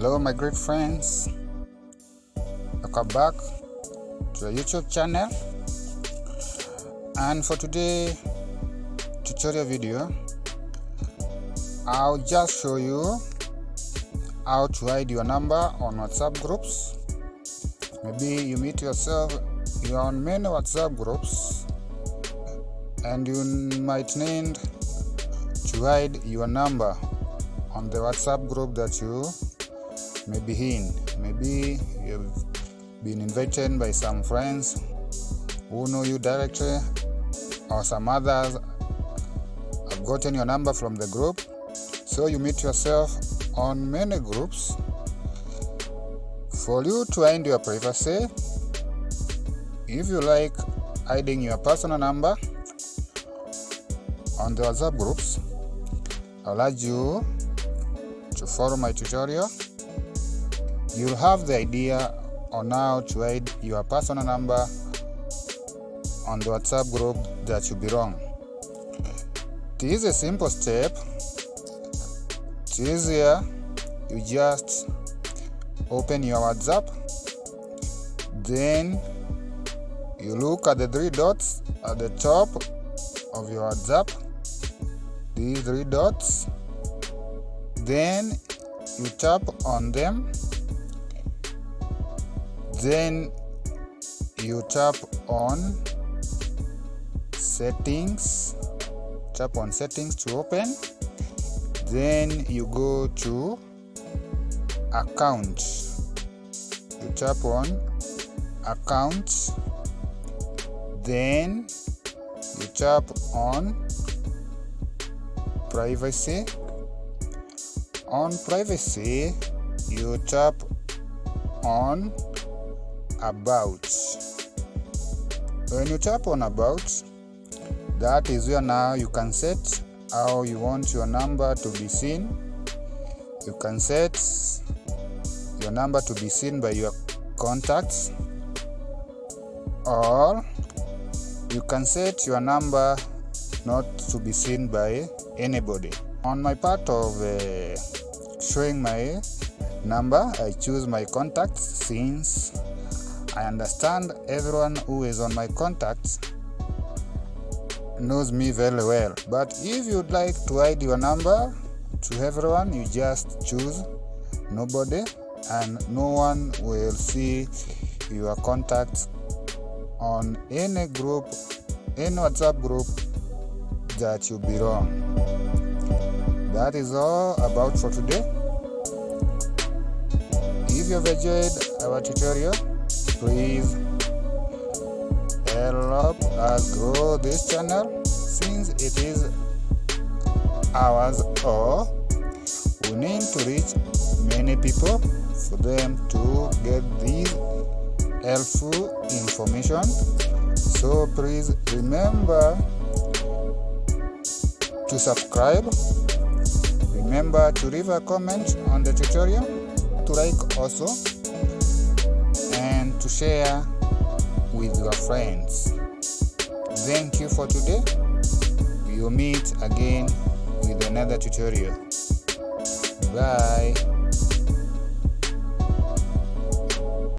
Hello my great friends, welcome back to a YouTube channel. And for today tutorial video, I'll just show you how to hide your number on WhatsApp groups. Maybe you meet yourself, you're on many WhatsApp groups and you might need to hide your number on the WhatsApp group that you may be in. Maybe you've been invited by some friends who know you directly, or some others have gotten your number from the group. So you meet yourself on many groups. For you to hide your privacy, if you like hiding your personal number on the WhatsApp groups, I'll urge you to follow my tutorial. You'll have the idea on how to hide your personal number on the WhatsApp group that you belong. It is a simple step. It's easier. You just open your WhatsApp, then you look at the three dots at the top of your WhatsApp, these three dots, then you tap on them, then you tap on settings, tap on settings to open, then you go to account, you tap on account, then you tap on privacy. On privacy, you tap on about. When you tap on about, that is where now you can set how you want your number to be seen. You can set your number to be seen by your contacts, or you can set your number not to be seen by anybody. On my part of showing my number, I choose my contacts, since I understand everyone who is on my contacts knows me very well. But if you'd like to hide your number to everyone, you just choose nobody, and no one will see your contacts on any group, any WhatsApp group that you belong. That is all about for today. If you have enjoyed our tutorial, please help us grow this channel, since it is ours, or we need to reach many people for them to get this helpful information. So please remember to subscribe, remember to leave a comment on the tutorial, to like also, and to share with your friends. Thank you for today. We will meet again with another tutorial. Bye.